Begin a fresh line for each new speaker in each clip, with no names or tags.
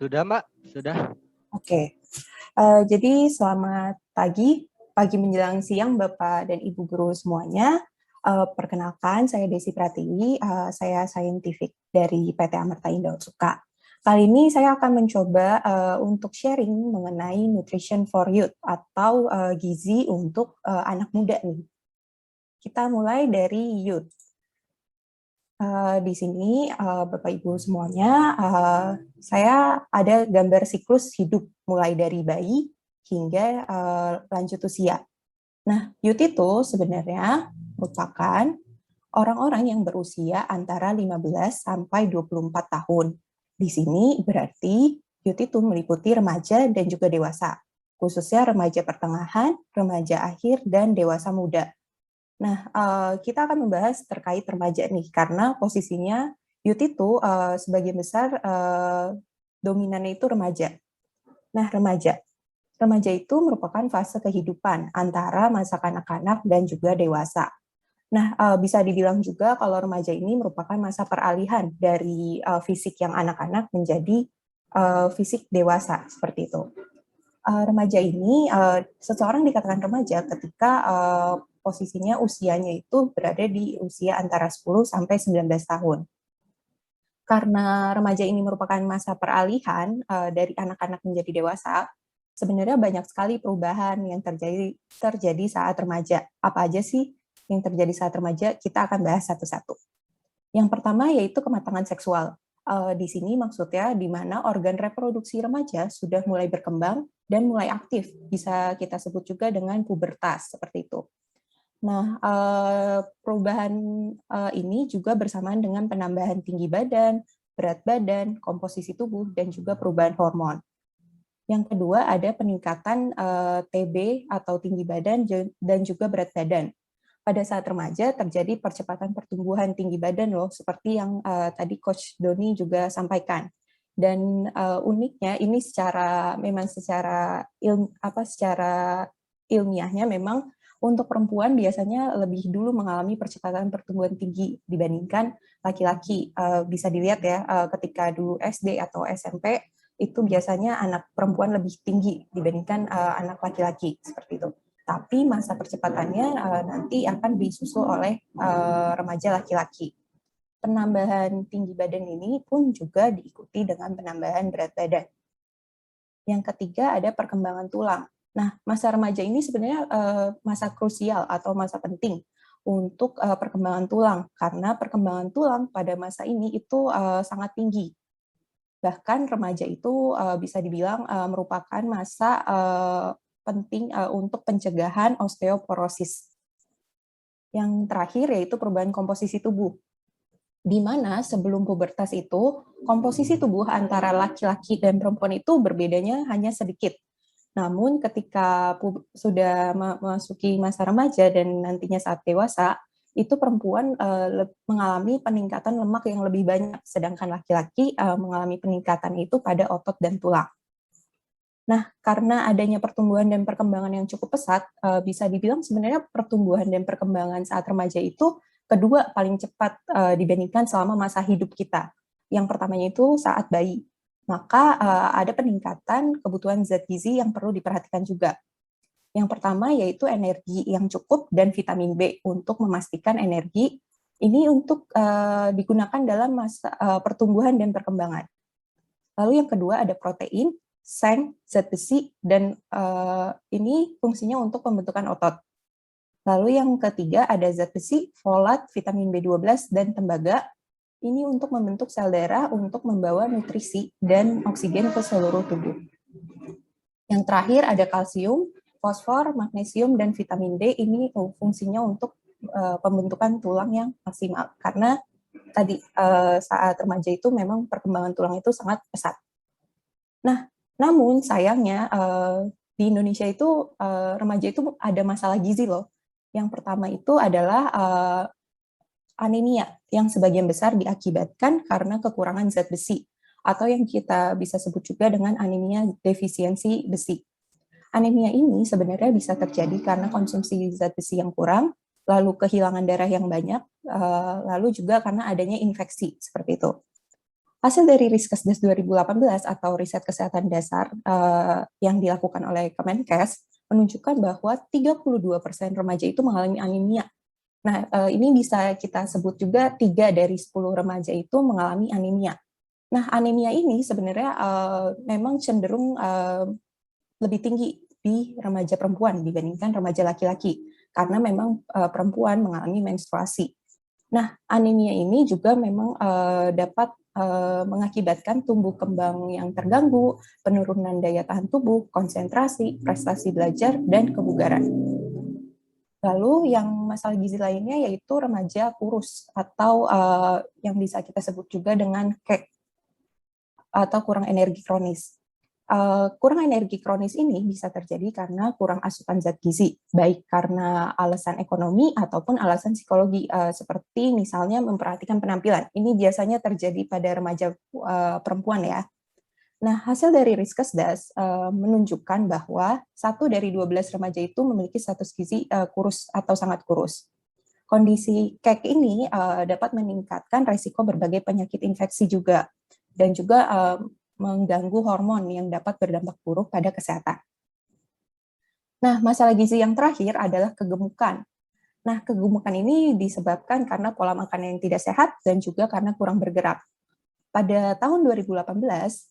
Sudah, Mbak? Sudah.
Oke, jadi selamat pagi menjelang siang Bapak dan Ibu guru semuanya. Perkenalkan, saya Desi Pratiwi, saya saintifik dari PT Amerta Indah Utsuka. Kali ini saya akan mencoba untuk sharing mengenai nutrition for youth atau gizi untuk anak muda nih. Kita mulai dari youth. Di sini Bapak Ibu semuanya, saya ada gambar siklus hidup mulai dari bayi hingga lanjut usia. Nah, youth itu sebenarnya merupakan orang-orang yang berusia antara 15 sampai 24 tahun. Di sini berarti youth itu meliputi remaja dan juga dewasa, khususnya remaja pertengahan, remaja akhir, dan dewasa muda. Nah, kita akan membahas terkait remaja nih, karena posisinya youth itu sebagian besar dominannya itu remaja. Nah, remaja itu merupakan fase kehidupan antara masa kanak-kanak dan juga dewasa. Nah, bisa dibilang juga kalau remaja ini merupakan masa peralihan dari fisik yang anak-anak menjadi fisik dewasa, seperti itu. Remaja ini, seseorang dikatakan remaja ketika posisinya usianya itu berada di usia antara 10 sampai 19 tahun. Karena remaja ini merupakan masa peralihan dari anak-anak menjadi dewasa, sebenarnya banyak sekali perubahan yang terjadi saat remaja. Apa aja sih yang terjadi saat remaja? Kita akan bahas satu-satu. Yang pertama yaitu kematangan seksual. Di sini maksudnya di mana organ reproduksi remaja sudah mulai berkembang dan mulai aktif. Bisa kita sebut juga dengan pubertas, seperti itu. Nah, perubahan ini juga bersamaan dengan penambahan tinggi badan, berat badan, komposisi tubuh, dan juga perubahan hormon. Yang kedua ada peningkatan TB atau tinggi badan dan juga berat badan. Pada saat remaja terjadi percepatan pertumbuhan tinggi badan loh, seperti yang tadi Coach Doni juga sampaikan. Dan uniknya ini secara ilmiahnya memang untuk perempuan biasanya lebih dulu mengalami percepatan pertumbuhan tinggi dibandingkan laki-laki. Bisa dilihat ya, ketika dulu SD atau SMP, itu biasanya anak perempuan lebih tinggi dibandingkan anak laki-laki, seperti itu. Tapi masa percepatannya nanti akan disusul oleh remaja laki-laki. Penambahan tinggi badan ini pun juga diikuti dengan penambahan berat badan. Yang ketiga ada perkembangan tulang. Nah, masa remaja ini sebenarnya masa krusial atau masa penting untuk perkembangan tulang, karena perkembangan tulang pada masa ini itu sangat tinggi. Bahkan remaja itu bisa dibilang merupakan masa penting untuk pencegahan osteoporosis. Yang terakhir yaitu perubahan komposisi tubuh, di mana sebelum pubertas itu komposisi tubuh antara laki-laki dan perempuan itu berbedanya hanya sedikit. Namun ketika sudah memasuki masa remaja dan nantinya saat dewasa, itu perempuan mengalami peningkatan lemak yang lebih banyak, sedangkan laki-laki mengalami peningkatan itu pada otot dan tulang. Nah, karena adanya pertumbuhan dan perkembangan yang cukup pesat, bisa dibilang sebenarnya pertumbuhan dan perkembangan saat remaja itu kedua paling cepat dibandingkan selama masa hidup kita. Yang pertamanya itu saat bayi. Maka ada peningkatan kebutuhan zat gizi yang perlu diperhatikan juga. Yang pertama yaitu energi yang cukup dan vitamin B untuk memastikan energi ini untuk digunakan dalam masa pertumbuhan dan perkembangan. Lalu yang kedua ada protein, seng, zat besi, dan ini fungsinya untuk pembentukan otot. Lalu yang ketiga ada zat besi, folat, vitamin B12, dan tembaga. Ini untuk membentuk sel darah untuk membawa nutrisi dan oksigen ke seluruh tubuh. Yang terakhir ada kalsium, fosfor, magnesium, dan vitamin D. Ini fungsinya untuk pembentukan tulang yang maksimal. Karena tadi saat remaja itu memang perkembangan tulang itu sangat pesat. Nah, namun sayangnya di Indonesia itu remaja itu ada masalah gizi loh. Yang pertama itu adalah anemia yang sebagian besar diakibatkan karena kekurangan zat besi atau yang kita bisa sebut juga dengan anemia defisiensi besi. Anemia ini sebenarnya bisa terjadi karena konsumsi zat besi yang kurang, lalu kehilangan darah yang banyak, lalu juga karena adanya infeksi seperti itu. Hasil dari Riskesdas 2018 atau riset kesehatan dasar yang dilakukan oleh Kemenkes menunjukkan bahwa 32% remaja itu mengalami anemia. Nah, ini bisa kita sebut juga 3 dari 10 remaja itu mengalami anemia. Nah, anemia ini sebenarnya memang cenderung lebih tinggi di remaja perempuan dibandingkan remaja laki-laki, karena memang perempuan mengalami menstruasi. Nah, anemia ini juga memang dapat mengakibatkan tumbuh kembang yang terganggu, penurunan daya tahan tubuh, konsentrasi, prestasi belajar, dan kebugaran. Lalu yang masalah gizi lainnya yaitu remaja kurus atau yang bisa kita sebut juga dengan KEK atau kurang energi kronis. Kurang energi kronis ini bisa terjadi karena kurang asupan zat gizi, baik karena alasan ekonomi ataupun alasan psikologi, seperti misalnya memperhatikan penampilan. Ini biasanya terjadi pada remaja perempuan ya. Nah, hasil dari Riskesdas menunjukkan bahwa 1 dari 12 remaja itu memiliki status gizi kurus atau sangat kurus. Kondisi KEK ini dapat meningkatkan risiko berbagai penyakit infeksi juga, dan juga mengganggu hormon yang dapat berdampak buruk pada kesehatan. Nah, masalah gizi yang terakhir adalah kegemukan. Nah, kegemukan ini disebabkan karena pola makan yang tidak sehat dan juga karena kurang bergerak. Pada tahun 2018,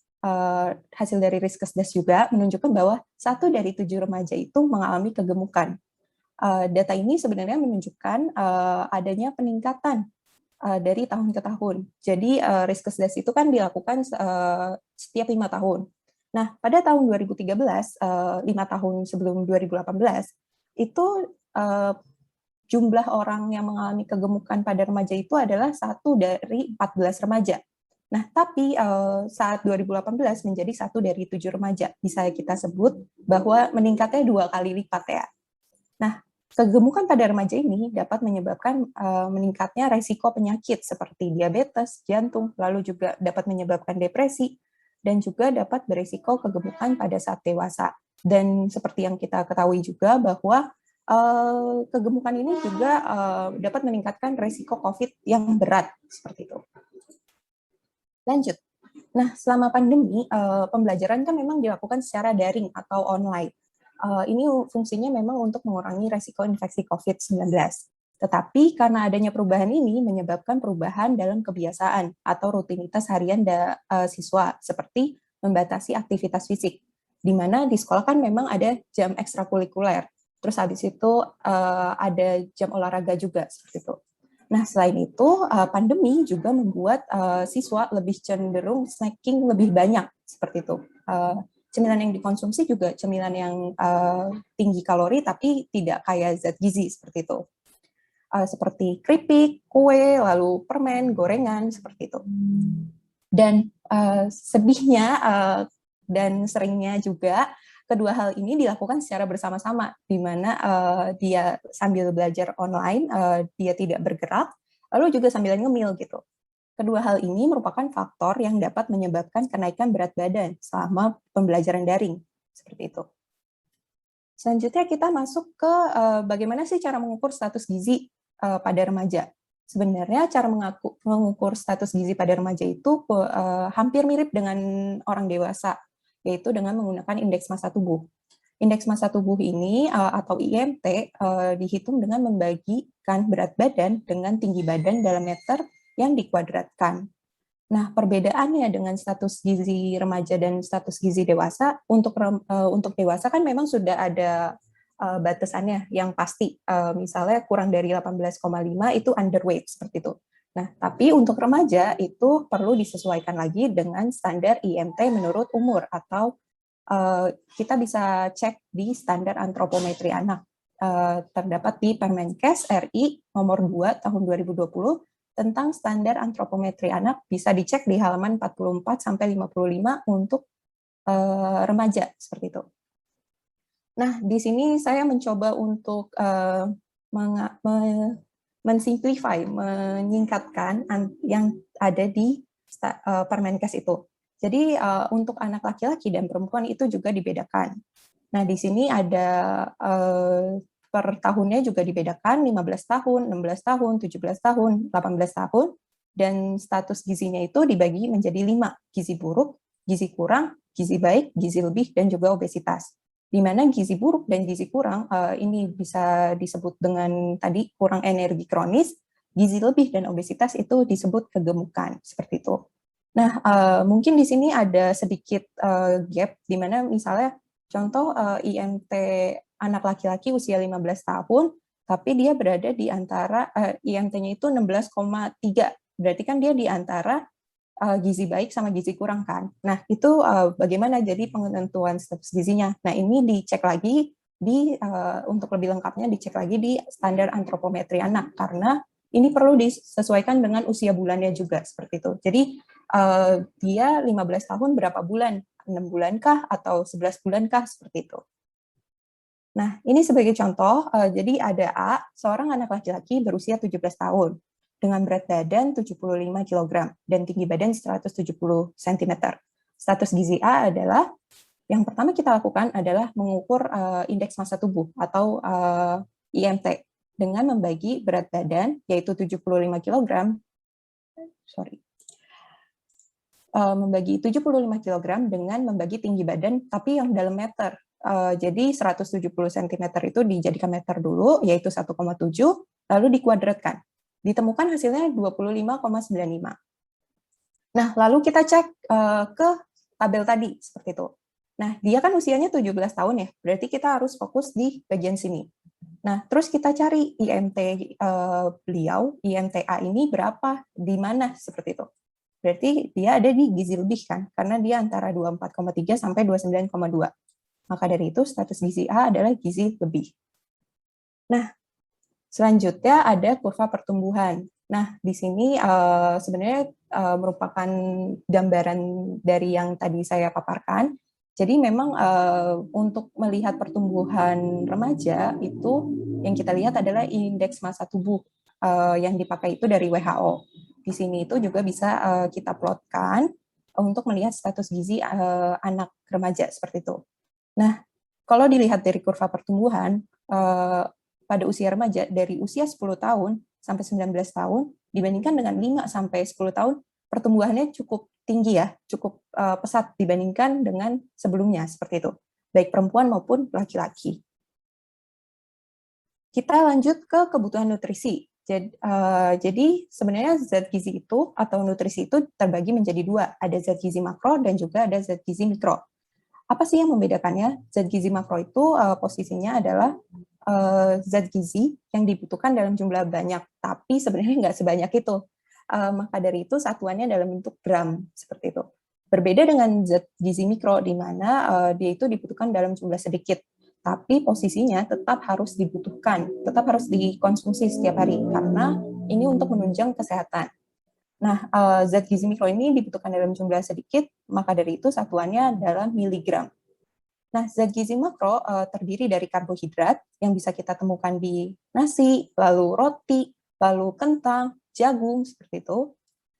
hasil dari Riskesdas juga menunjukkan bahwa 1 dari 7 remaja itu mengalami kegemukan. Data ini sebenarnya menunjukkan adanya peningkatan dari tahun ke tahun. Jadi Riskesdas itu kan dilakukan setiap 5 tahun. Nah, pada tahun 2013, 5 tahun sebelum 2018, itu jumlah orang yang mengalami kegemukan pada remaja itu adalah 1 dari 14 remaja. Nah, tapi saat 2018 menjadi 1 dari 7 remaja. Bisa kita sebut bahwa meningkatnya 2 kali lipat ya. Nah, kegemukan pada remaja ini dapat menyebabkan meningkatnya resiko penyakit seperti diabetes, jantung, lalu juga dapat menyebabkan depresi, dan juga dapat berisiko kegemukan pada saat dewasa. Dan seperti yang kita ketahui juga bahwa kegemukan ini juga dapat meningkatkan resiko COVID yang berat, seperti itu. Lanjut. Nah, selama pandemi, pembelajaran kan memang dilakukan secara daring atau online. Ini fungsinya memang untuk mengurangi resiko infeksi COVID-19. Tetapi karena adanya perubahan ini menyebabkan perubahan dalam kebiasaan atau rutinitas harian siswa, seperti membatasi aktivitas fisik, di mana di sekolah kan memang ada jam ekstrakurikuler, terus habis itu ada jam olahraga juga, seperti itu. Nah, selain itu, pandemi juga membuat siswa lebih cenderung snacking lebih banyak, seperti itu. Cemilan yang dikonsumsi juga cemilan yang tinggi kalori, tapi tidak kaya zat gizi, seperti itu. Seperti keripik, kue, lalu permen, gorengan, seperti itu. Dan sedihnya dan seringnya juga, kedua hal ini dilakukan secara bersama-sama, di mana dia sambil belajar online, dia tidak bergerak, lalu juga sambil ngemil gitu. Kedua hal ini merupakan faktor yang dapat menyebabkan kenaikan berat badan selama pembelajaran daring, seperti itu. Selanjutnya kita masuk ke bagaimana sih cara mengukur status gizi pada remaja. Sebenarnya cara mengukur status gizi pada remaja itu hampir mirip dengan orang dewasa, yaitu dengan menggunakan indeks massa tubuh. Indeks massa tubuh ini atau IMT dihitung dengan membagikan berat badan dengan tinggi badan dalam meter yang dikuadratkan. Nah, perbedaannya dengan status gizi remaja dan status gizi dewasa, untuk dewasa kan memang sudah ada batasannya yang pasti, misalnya kurang dari 18,5 itu underweight, seperti itu. Nah, tapi untuk remaja itu perlu disesuaikan lagi dengan standar IMT menurut umur, atau kita bisa cek di standar antropometri anak, terdapat di Permenkes RI nomor 2 tahun 2020 tentang standar antropometri anak, bisa dicek di halaman 44 sampai 55 untuk remaja, seperti itu. Nah, di sini saya mencoba untuk mensimplify, menyingkatkan yang ada di Permenkes itu. Jadi untuk anak laki-laki dan perempuan itu juga dibedakan. Nah, di sini ada per tahunnya juga dibedakan, 15 tahun, 16 tahun, 17 tahun, 18 tahun, dan status gizinya itu dibagi menjadi 5, gizi buruk, gizi kurang, gizi baik, gizi lebih, dan juga obesitas. Di mana gizi buruk dan gizi kurang ini bisa disebut dengan tadi kurang energi kronis, gizi lebih dan obesitas itu disebut kegemukan, seperti itu. Nah, mungkin di sini ada sedikit gap, di mana misalnya contoh IMT anak laki-laki usia 15 tahun, tapi dia berada di antara IMT-nya itu 16,3, berarti kan dia di antara gizi baik sama gizi kurang kan. Nah, itu bagaimana jadi penentuan status gizinya? Nah, ini dicek lagi untuk lebih lengkapnya dicek lagi di standar antropometri anak, karena ini perlu disesuaikan dengan usia bulannya juga, seperti itu. Jadi, dia 15 tahun berapa bulan? 6 bulankah atau 11 bulankah? Seperti itu. Nah, ini sebagai contoh, jadi ada A, seorang anak laki-laki berusia 17 tahun, dengan berat badan 75 kg, dan tinggi badan 170 cm. Status gizi A adalah, yang pertama kita lakukan adalah mengukur indeks massa tubuh, atau IMT, dengan membagi berat badan, yaitu 75 kg, membagi 75 kg dengan membagi tinggi badan, tapi yang dalam meter. Jadi 170 cm itu dijadikan meter dulu, yaitu 1,7, lalu dikuadratkan. Ditemukan hasilnya 25,95. Nah, lalu kita cek ke tabel tadi, seperti itu. Nah, dia kan usianya 17 tahun ya, berarti kita harus fokus di bagian sini. Nah, terus kita cari IMT beliau, IMTA ini berapa, di mana, seperti itu. Berarti dia ada di gizi lebih kan, karena dia antara 24,3 sampai 29,2. Maka dari itu status gizi A adalah gizi lebih. Nah, selanjutnya ada kurva pertumbuhan. Nah, di sini sebenarnya merupakan gambaran dari yang tadi saya paparkan. Jadi memang untuk melihat pertumbuhan remaja itu yang kita lihat adalah indeks massa tubuh yang dipakai itu dari WHO. Di sini itu juga bisa kita plotkan untuk melihat status gizi anak remaja seperti itu. Nah, kalau dilihat dari kurva pertumbuhan, pada usia remaja, dari usia 10 tahun sampai 19 tahun, dibandingkan dengan 5 sampai 10 tahun, pertumbuhannya cukup tinggi ya, cukup pesat dibandingkan dengan sebelumnya, seperti itu. Baik perempuan maupun laki-laki. Kita lanjut ke kebutuhan nutrisi. Jadi sebenarnya zat gizi itu, atau nutrisi itu terbagi menjadi 2. Ada zat gizi makro dan juga ada zat gizi mikro. Apa sih yang membedakannya? Zat gizi makro itu posisinya adalah zat gizi yang dibutuhkan dalam jumlah banyak, tapi sebenarnya nggak sebanyak itu. Maka dari itu satuannya dalam bentuk gram, seperti itu. Berbeda dengan zat gizi mikro, di mana dia itu dibutuhkan dalam jumlah sedikit, tapi posisinya tetap harus dibutuhkan, tetap harus dikonsumsi setiap hari, karena ini untuk menunjang kesehatan. Nah, zat gizi mikro ini dibutuhkan dalam jumlah sedikit, maka dari itu satuannya adalah miligram. Nah, zat gizi makro terdiri dari karbohidrat yang bisa kita temukan di nasi, lalu roti, lalu kentang, jagung, seperti itu.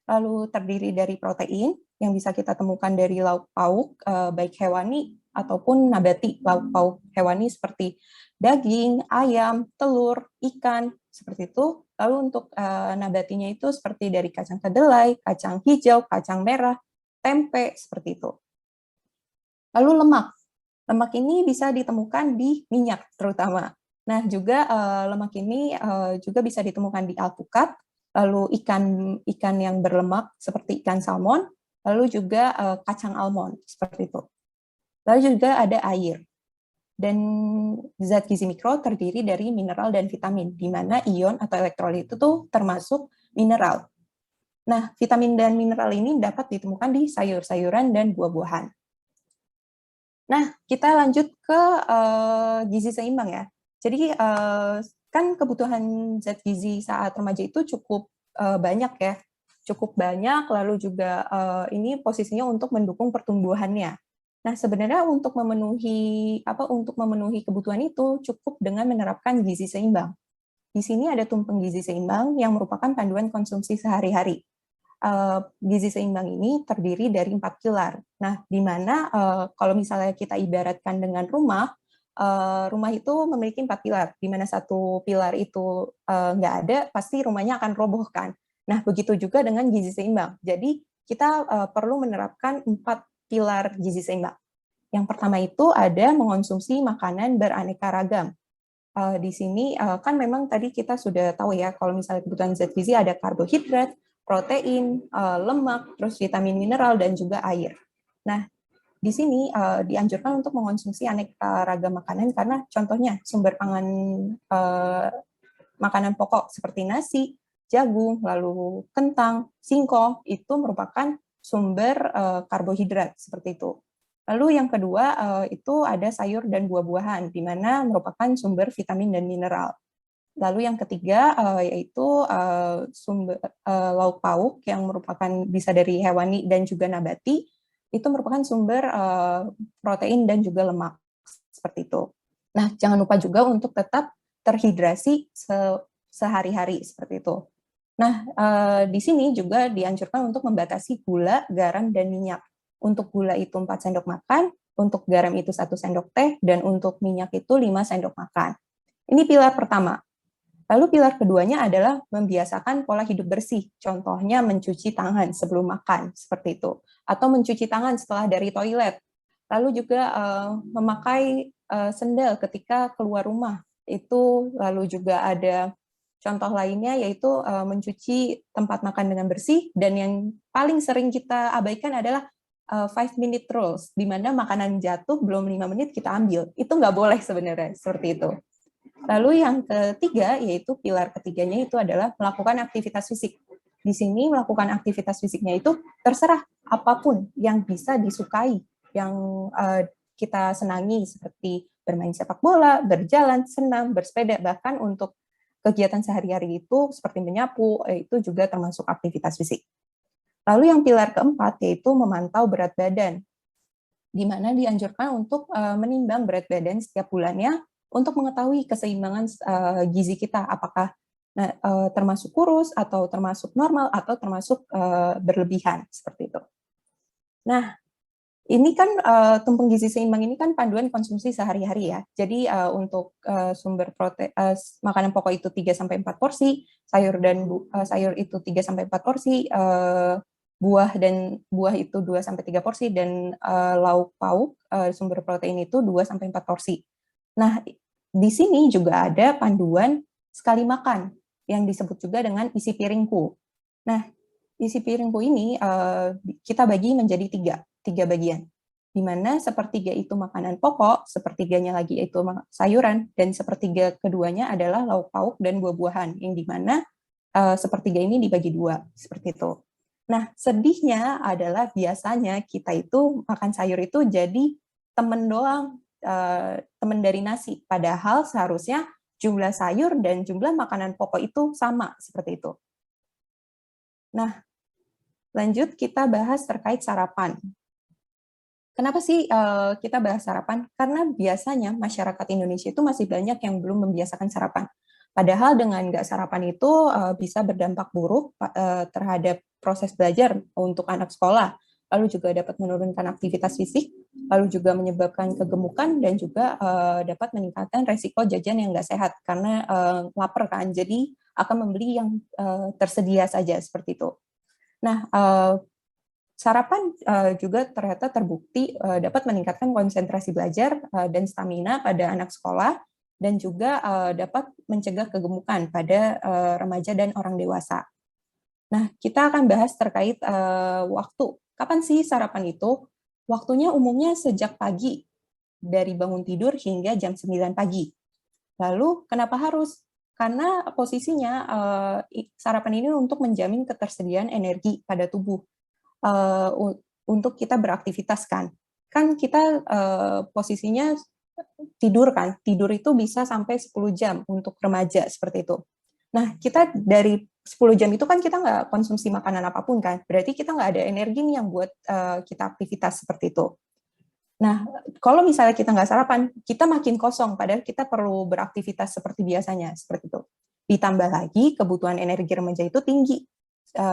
Lalu terdiri dari protein yang bisa kita temukan dari lauk pauk, baik hewani ataupun nabati. Lauk pauk hewani seperti daging, ayam, telur, ikan, seperti itu. Lalu untuk nabatinya itu seperti dari kacang kedelai, kacang hijau, kacang merah, tempe, seperti itu. Lalu lemak. Lemak ini bisa ditemukan di minyak terutama. Nah, juga lemak ini juga bisa ditemukan di alpukat, lalu ikan yang berlemak seperti ikan salmon, lalu juga kacang almond, seperti itu. Lalu juga ada air. Dan zat gizi mikro terdiri dari mineral dan vitamin, di mana ion atau elektrolit itu tuh termasuk mineral. Nah, vitamin dan mineral ini dapat ditemukan di sayur-sayuran dan buah-buahan. Nah, kita lanjut ke gizi seimbang ya. Jadi, kan kebutuhan zat gizi saat remaja itu cukup banyak ya, cukup banyak, lalu juga ini posisinya untuk mendukung pertumbuhannya. Nah, sebenarnya untuk memenuhi kebutuhan itu cukup dengan menerapkan gizi seimbang. Di sini ada tumpeng gizi seimbang yang merupakan panduan konsumsi sehari-hari. Gizi seimbang ini terdiri dari 4 pilar. Nah, di mana kalau misalnya kita ibaratkan dengan rumah itu memiliki 4 pilar, di mana satu pilar itu nggak ada, pasti rumahnya akan roboh kan. Nah, begitu juga dengan gizi seimbang. Jadi, kita perlu menerapkan 4 pilar gizi seimbang. Yang pertama itu ada mengonsumsi makanan beraneka ragam. Di sini kan memang tadi kita sudah tahu ya, kalau misalnya kebutuhan zat gizi ada karbohidrat, protein, lemak, terus vitamin mineral, dan juga air. Nah, di sini dianjurkan untuk mengonsumsi aneka ragam makanan karena contohnya sumber pangan makanan pokok seperti nasi, jagung, lalu kentang, singkong itu merupakan sumber karbohidrat seperti itu. Lalu yang kedua itu ada sayur dan buah-buahan, di mana merupakan sumber vitamin dan mineral. Lalu yang ketiga yaitu sumber lauk pauk yang merupakan bisa dari hewani dan juga nabati, itu merupakan sumber protein dan juga lemak seperti itu. Nah, jangan lupa juga untuk tetap terhidrasi sehari-hari seperti itu. Nah, di sini juga dianjurkan untuk membatasi gula, garam, dan minyak. Untuk gula itu 4 sendok makan, untuk garam itu 1 sendok teh, dan untuk minyak itu 5 sendok makan. Ini pilar pertama. Lalu pilar keduanya adalah membiasakan pola hidup bersih. Contohnya mencuci tangan sebelum makan, seperti itu. Atau mencuci tangan setelah dari toilet. Lalu juga memakai sendal ketika keluar rumah. Itu lalu juga ada contoh lainnya yaitu mencuci tempat makan dengan bersih, dan yang paling sering kita abaikan adalah 5-minute rules, di mana makanan jatuh belum 5 menit kita ambil. Itu nggak boleh sebenarnya, seperti itu. Lalu yang ketiga, yaitu pilar ketiganya itu adalah melakukan aktivitas fisik. Di sini melakukan aktivitas fisiknya itu terserah apapun yang bisa disukai, yang kita senangi seperti bermain sepak bola, berjalan, senam, bersepeda, bahkan untuk kegiatan sehari-hari itu seperti menyapu, itu juga termasuk aktivitas fisik. Lalu yang pilar keempat yaitu memantau berat badan, di mana dianjurkan untuk menimbang berat badan setiap bulannya untuk mengetahui keseimbangan gizi kita, apakah termasuk kurus atau termasuk normal atau termasuk berlebihan seperti itu. Nah, ini kan tumpeng gizi seimbang ini kan panduan konsumsi sehari-hari ya. Jadi untuk sumber makanan pokok itu 3-4 porsi, sayur itu 3-4 porsi, buah itu 2-3 porsi, dan lauk pauk sumber protein itu 2-4 porsi. Nah, di sini juga ada panduan sekali makan yang disebut juga dengan isi piringku. Nah, isi piringku ini kita bagi menjadi tiga bagian, di mana sepertiga itu makanan pokok, sepertiganya lagi itu sayuran, dan sepertiga keduanya adalah lauk pauk dan buah-buahan, yang di mana sepertiga ini dibagi 2, seperti itu. Nah, sedihnya adalah biasanya kita itu makan sayur itu jadi temen doang, temen dari nasi, padahal seharusnya jumlah sayur dan jumlah makanan pokok itu sama, seperti itu. Nah, lanjut kita bahas terkait sarapan. Kenapa sih kita bahas sarapan? Karena biasanya masyarakat Indonesia itu masih banyak yang belum membiasakan sarapan. Padahal dengan nggak sarapan itu bisa berdampak buruk terhadap proses belajar untuk anak sekolah, lalu juga dapat menurunkan aktivitas fisik, lalu juga menyebabkan kegemukan, dan juga dapat meningkatkan resiko jajan yang nggak sehat karena lapar kan, jadi akan membeli yang tersedia saja seperti itu. Nah, sarapan juga ternyata terbukti dapat meningkatkan konsentrasi belajar dan stamina pada anak sekolah, dan juga dapat mencegah kegemukan pada remaja dan orang dewasa. Nah, kita akan bahas terkait waktu. Kapan sih sarapan itu? Waktunya umumnya sejak pagi, dari bangun tidur hingga jam 9 pagi. Lalu, kenapa harus? Karena posisinya sarapan ini untuk menjamin ketersediaan energi pada tubuh untuk kita beraktivitas kan. Kan kita posisinya tidur kan, tidur itu bisa sampai 10 jam untuk remaja seperti itu. Nah, kita dari 10 jam itu kan kita nggak konsumsi makanan apapun kan, berarti kita nggak ada energi nih yang buat kita aktivitas seperti itu. Nah, kalau misalnya kita nggak sarapan, kita makin kosong, padahal kita perlu beraktivitas seperti biasanya, seperti itu. Ditambah lagi, kebutuhan energi remaja itu tinggi.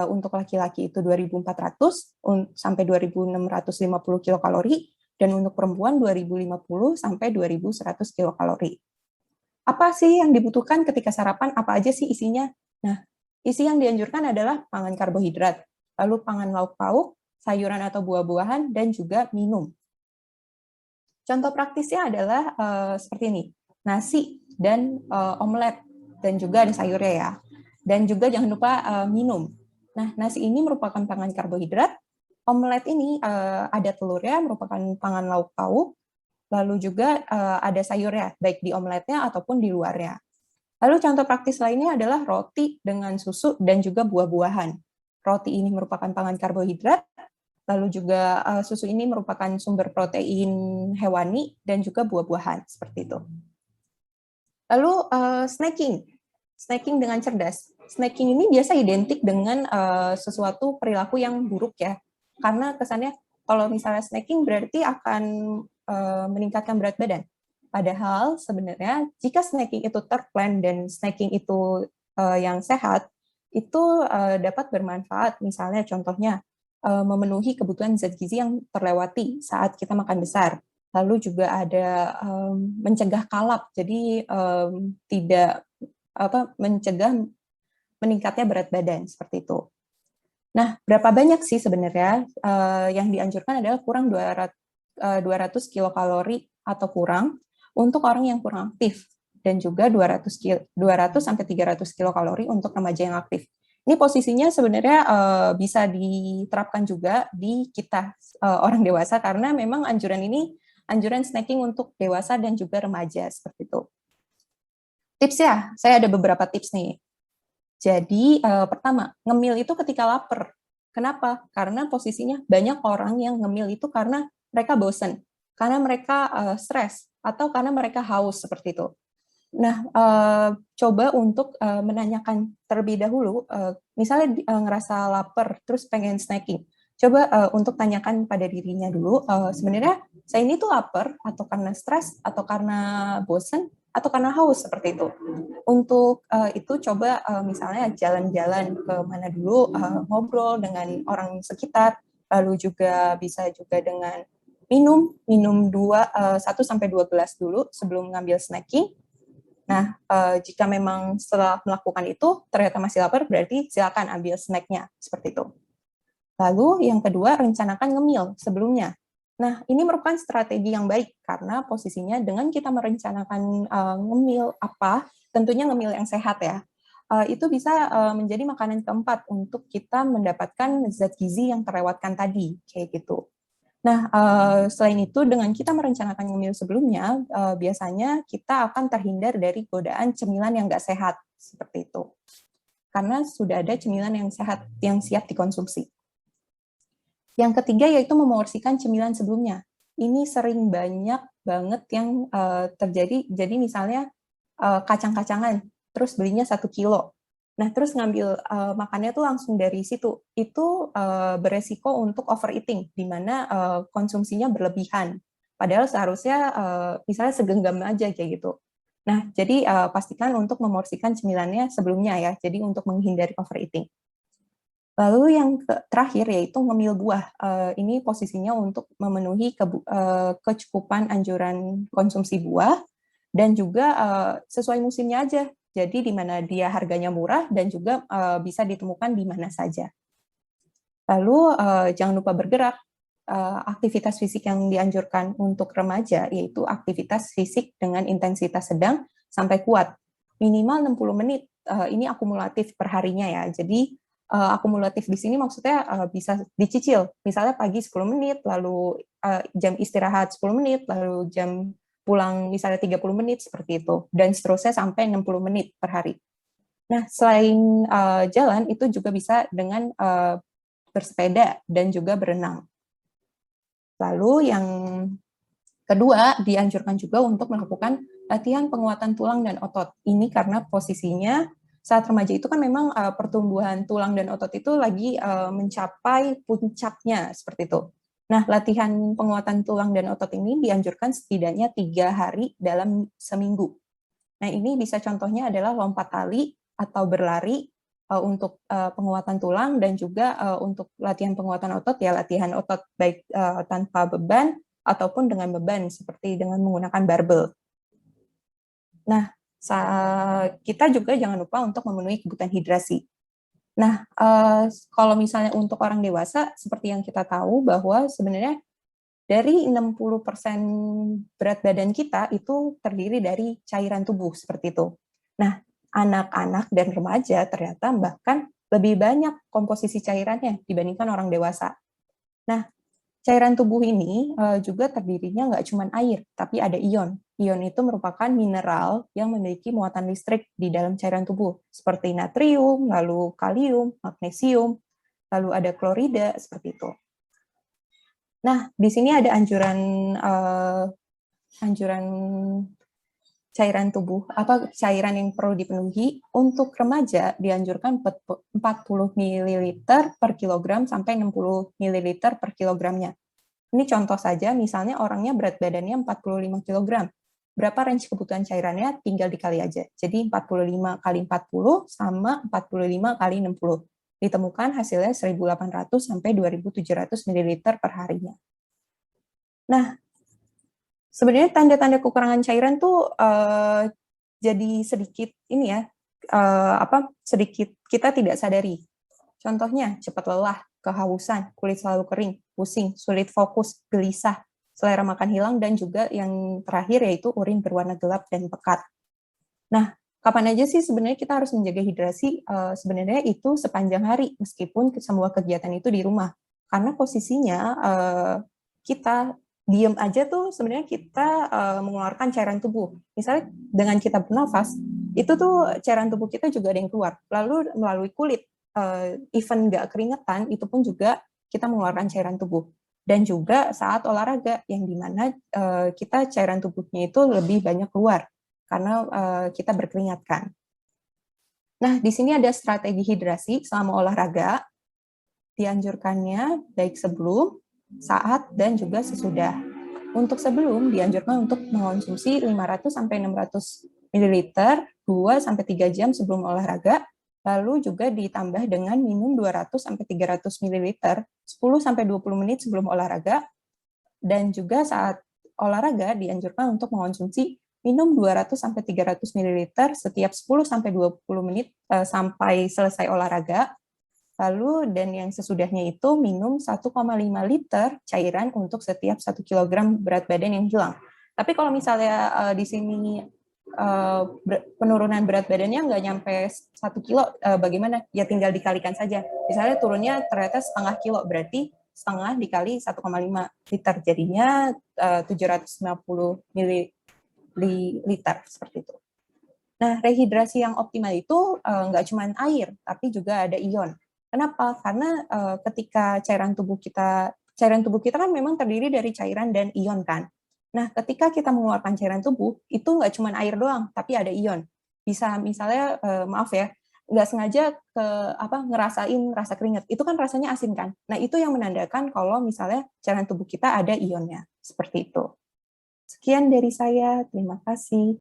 Untuk laki-laki itu 2.400 sampai 2.650 kilokalori, dan untuk perempuan 2.050 sampai 2.100 kilokalori. Apa sih yang dibutuhkan ketika sarapan? Apa aja sih isinya? Nah, Isi yang dianjurkan adalah pangan karbohidrat, lalu pangan lauk pauk, sayuran atau buah-buahan, dan juga minum. Contoh praktisnya adalah seperti ini, nasi dan omelet, dan juga ada sayurnya ya. Dan juga jangan lupa minum. Nah, nasi ini merupakan pangan karbohidrat, omelet ini ada telurnya, merupakan pangan lauk pauk, lalu juga ada sayurnya, baik di omeletnya ataupun di luarnya. Lalu contoh praktis lainnya adalah roti dengan susu dan juga buah-buahan. Roti ini merupakan pangan karbohidrat, lalu juga susu ini merupakan sumber protein hewani dan juga buah-buahan, seperti itu. Lalu snacking dengan cerdas. Snacking ini biasa identik dengan sesuatu perilaku yang buruk ya, karena kesannya kalau misalnya snacking berarti akan meningkatkan berat badan. Padahal sebenarnya jika snacking itu terplan dan snacking itu yang sehat, itu dapat bermanfaat. Misalnya contohnya memenuhi kebutuhan zat gizi yang terlewati saat kita makan besar. Lalu juga ada mencegah kalap, jadi tidak mencegah meningkatnya berat badan seperti itu. Nah, berapa banyak sih sebenarnya yang dianjurkan adalah kurang 200 kilokalori atau kurang untuk orang yang kurang aktif dan juga 200 sampai 300 kilokalori untuk remaja yang aktif. Ini posisinya sebenarnya bisa diterapkan juga di kita orang dewasa karena memang anjuran ini anjuran snacking untuk dewasa dan juga remaja seperti itu. Tips ya, saya ada beberapa tips nih. Jadi pertama, ngemil itu ketika lapar. Kenapa? Karena posisinya banyak orang yang ngemil itu karena mereka bosan, karena mereka stres, atau karena mereka haus seperti itu. Nah, coba untuk menanyakan terlebih dahulu, misalnya ngerasa lapar, terus pengen snacking. Coba untuk tanyakan pada dirinya dulu, sebenarnya saya ini tuh lapar, atau karena stres, atau karena bosan, atau karena haus, seperti itu. Untuk itu coba misalnya jalan-jalan ke mana dulu, ngobrol dengan orang sekitar, lalu juga bisa juga dengan minum 1 sampai 2 gelas dulu sebelum ngambil snacking. Nah, jika memang setelah melakukan itu ternyata masih lapar, berarti silakan ambil snack-nya, seperti itu. Lalu yang kedua, rencanakan ngemil sebelumnya. Nah, ini merupakan strategi yang baik karena posisinya dengan kita merencanakan ngemil apa, tentunya ngemil yang sehat ya, itu bisa menjadi makanan keempat untuk kita mendapatkan zat gizi yang terlewatkan tadi, kayak gitu. Nah, selain itu dengan kita merencanakan ngemil sebelumnya, biasanya kita akan terhindar dari godaan cemilan yang nggak sehat, seperti itu. Karena sudah ada cemilan yang sehat, yang siap dikonsumsi. Yang ketiga yaitu memorsikan cemilan sebelumnya. Ini sering banyak banget yang terjadi, jadi misalnya kacang-kacangan, terus belinya 1 kilo. Nah, terus ngambil makannya tuh langsung dari situ. Itu beresiko untuk overeating, di mana konsumsinya berlebihan. Padahal seharusnya misalnya segenggam aja kayak gitu. Nah, jadi pastikan untuk memorsikan cemilannya sebelumnya ya, jadi untuk menghindari overeating. Lalu yang terakhir yaitu ngemil buah. Ini posisinya untuk memenuhi kecukupan anjuran konsumsi buah dan juga sesuai musimnya aja. Jadi di mana dia harganya murah dan juga bisa ditemukan di mana saja. Lalu jangan lupa bergerak. Aktivitas fisik yang dianjurkan untuk remaja yaitu aktivitas fisik dengan intensitas sedang sampai kuat. Minimal 60 menit. Ini akumulatif per harinya ya. Jadi akumulatif di sini maksudnya bisa dicicil. Misalnya pagi 10 menit, lalu jam istirahat 10 menit, lalu jam pulang misalnya 30 menit, seperti itu. Dan seterusnya sampai 60 menit per hari. Nah, selain jalan, itu juga bisa dengan bersepeda dan juga berenang. Lalu yang kedua, dianjurkan juga untuk melakukan latihan penguatan tulang dan otot. Ini karena posisinya saat remaja itu kan memang pertumbuhan tulang dan otot itu lagi mencapai puncaknya, seperti itu. Nah, latihan penguatan tulang dan otot ini dianjurkan setidaknya 3 hari dalam seminggu. Nah, ini bisa contohnya adalah lompat tali atau berlari untuk penguatan tulang dan juga untuk latihan penguatan otot, ya latihan otot baik tanpa beban ataupun dengan beban, seperti dengan menggunakan barbel. Nah, kita juga jangan lupa untuk memenuhi kebutuhan hidrasi. Nah, kalau misalnya untuk orang dewasa, seperti yang kita tahu bahwa sebenarnya dari 60% berat badan kita itu terdiri dari cairan tubuh, seperti itu. Nah, anak-anak dan remaja ternyata bahkan lebih banyak komposisi cairannya dibandingkan orang dewasa. Nah, cairan tubuh ini juga terdirinya nggak cuma air, tapi ada ion. Ion itu merupakan mineral yang memiliki muatan listrik di dalam cairan tubuh, seperti natrium, lalu kalium, magnesium, lalu ada klorida, seperti itu. Nah, di sini ada anjuran cairan tubuh, cairan yang perlu dipenuhi. Untuk remaja dianjurkan 40 ml per kilogram sampai 60 ml per kilogramnya. Ini contoh saja, misalnya orangnya berat badannya 45 kg. Berapa range kebutuhan cairannya? Tinggal dikali aja. Jadi 45 kali 40 sama 45 kali 60. Ditemukan hasilnya 1.800 sampai 2.700 ml per harinya. Nah, sebenarnya tanda-tanda kekurangan cairan tuh jadi sedikit ini ya, sedikit kita tidak sadari. Contohnya cepat lelah, kehausan, kulit selalu kering, pusing, sulit fokus, gelisah, selera makan hilang, dan juga yang terakhir yaitu urin berwarna gelap dan pekat. Nah, kapan aja sih sebenarnya kita harus menjaga hidrasi? Sebenarnya itu sepanjang hari, meskipun semua kegiatan itu di rumah. Karena posisinya kita diem aja tuh sebenarnya kita mengeluarkan cairan tubuh. Misalnya dengan kita bernafas, itu tuh cairan tubuh kita juga ada yang keluar. Lalu melalui kulit, even nggak keringetan, itu pun juga kita mengeluarkan cairan tubuh. Dan juga saat olahraga, yang dimana kita cairan tubuhnya itu lebih banyak keluar karena kita berkeringat kan. Nah, di sini ada strategi hidrasi selama olahraga. Dianjurkannya baik sebelum, saat, dan juga sesudah. Untuk sebelum, dianjurkan untuk mengonsumsi 500 sampai 600 ml 2 sampai 3 jam sebelum olahraga, lalu juga ditambah dengan minum 200 sampai 300 ml 10 sampai 20 menit sebelum olahraga, dan juga saat olahraga dianjurkan untuk mengonsumsi minum 200 sampai 300 ml setiap 10 sampai 20 menit sampai selesai olahraga. Lalu dan yang sesudahnya itu minum 1,5 liter cairan untuk setiap 1 kg berat badan yang hilang. Tapi kalau misalnya di sini penurunan berat badannya nggak nyampe 1 kilo, bagaimana? Ya tinggal dikalikan saja. Misalnya turunnya ternyata setengah kilo, berarti setengah dikali 1,5 liter, jadinya 750 mililiter, seperti itu. Nah, rehidrasi yang optimal itu nggak cuma air, tapi juga ada ion. Kenapa? Karena ketika cairan tubuh kita kan memang terdiri dari cairan dan ion kan. Nah, ketika kita mengeluarkan cairan tubuh, itu nggak cuma air doang, tapi ada ion. Bisa misalnya, maaf ya, nggak sengaja ngerasain rasa keringat, itu kan rasanya asin kan. Nah, itu yang menandakan kalau misalnya cairan tubuh kita ada ionnya, seperti itu. Sekian dari saya, terima kasih.